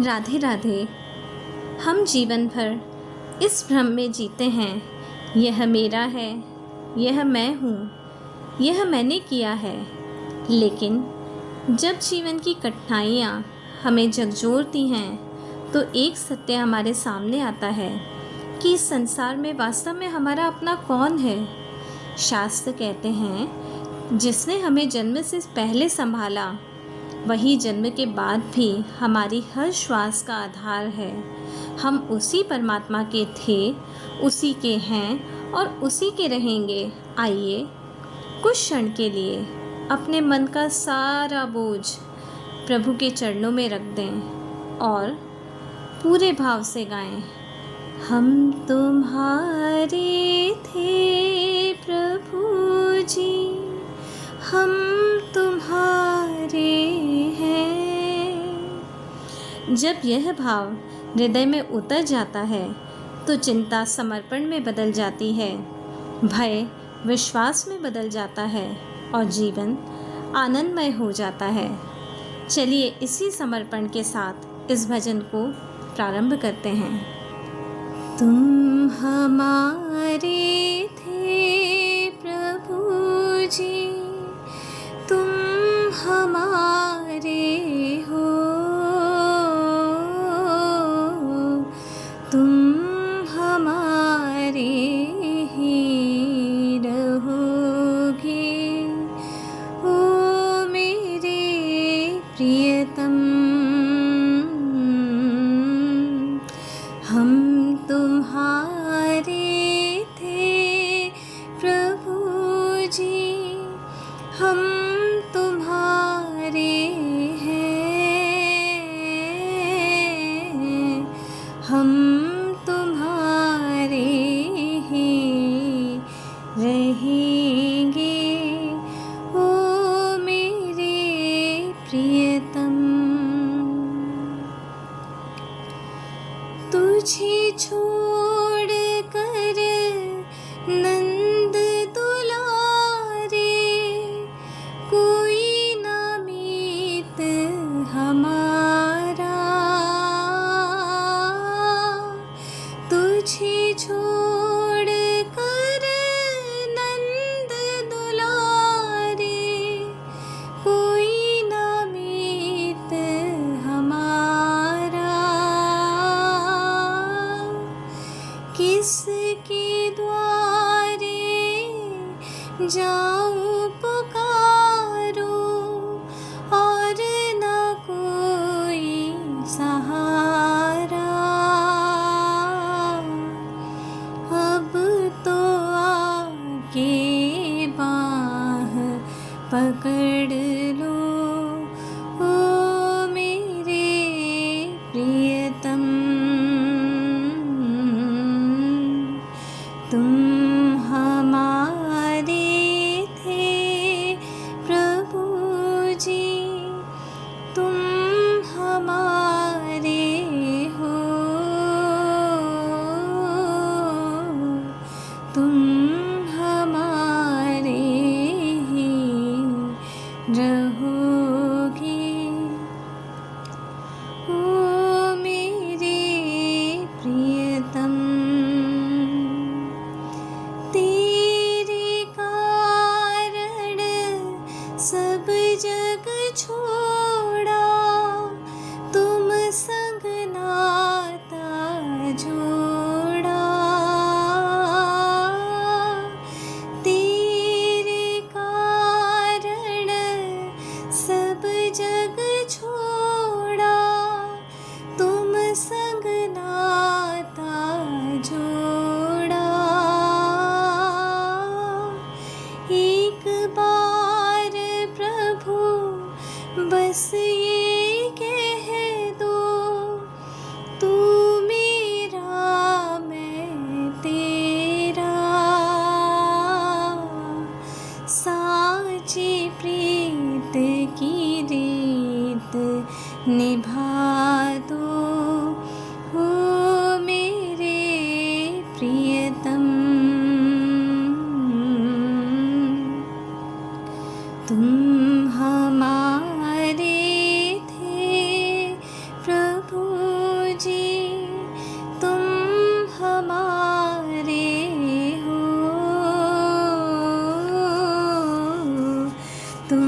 राधे राधे। हम जीवन भर इस भ्रम में जीते हैं, यह मेरा है, यह मैं हूँ, यह मैंने किया है। लेकिन जब जीवन की कठिनाइयाँ हमें झकझोरती हैं, तो एक सत्य हमारे सामने आता है कि इस संसार में वास्तव में हमारा अपना कौन है। शास्त्र कहते हैं, जिसने हमें जन्म से पहले संभाला, वही जन्म के बाद भी हमारी हर श्वास का आधार है। हम उसी परमात्मा के थे, उसी के हैं और उसी के रहेंगे। आइए कुछ क्षण के लिए अपने मन का सारा बोझ प्रभु के चरणों में रख दें और पूरे भाव से गाएं। हम तुम्हारे थे प्रभु जी, हम तुम्हारे हैं। जब यह भाव हृदय में उतर जाता है, तो चिंता समर्पण में बदल जाती है, भय विश्वास में बदल जाता है और जीवन आनंदमय हो जाता है। चलिए इसी समर्पण के साथ इस भजन को प्रारंभ करते हैं। तुम हमारे थे प्रभु जी, तुम हमारे हो, तुम हमारे ही रहोगे। ओ मेरे प्रियतम, हम तुम्हारे थे प्रभु जी, हम तुम्हारे हैं, हम तुम्हारे ही रहेंगे। ओ मेरे प्रियतम, तुझे छोड़ कर नंद दुलारे, कोई ना मीत हमारा। तुझे छोड़ कर नंद दुलारे, कोई ना मीत हमारा। किसके द्वारे जाऊं पुकारो, और न कोई सहारा। अब तो आके बाह पकड़ लो, ओ मेरे प्रियतम। तुम हमारे थे प्रभु जी, तुम हमारे हो, तुम हमारे ही रहोगे। ओ मेरे प्रियतम, तेरे कारण सब जग छोड़ा, तुम संग नाता जोड़ा। तेरे कारण सब जग छोड़ा, तुम संग नाता जोड़ा। एक बार प्रभु बस ये कह दो, तू मेरा जी तुम हमारे हो, तुम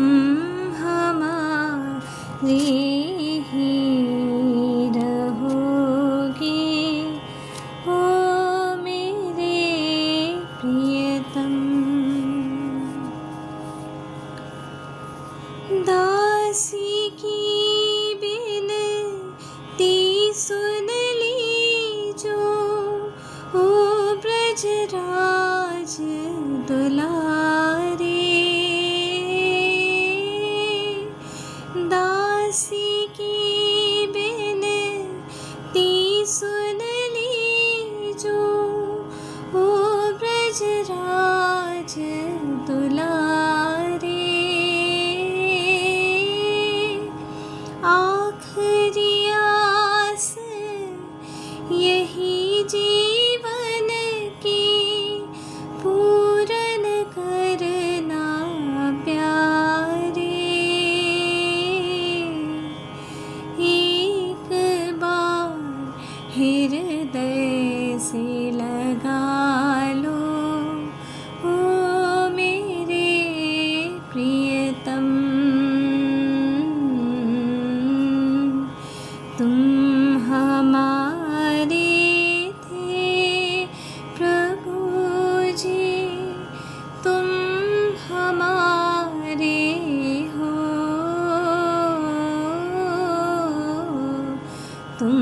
हमारे ही रहोगे, ओ मेरे प्रियतम। दासी की बिनती सुन लीजो, ओ ब्रजराज दुलारे। दासी की बिनती सुन लीजो, ओ ब्रजराज दुलारे। आखिरी आस यही जीवन की, पूरन करना प्यारे। एक बार हृदय से लगा लो, ओ मेरे प्रियतम। तुम हमारे थे प्रभु जी, तुम हमारे हो, तुम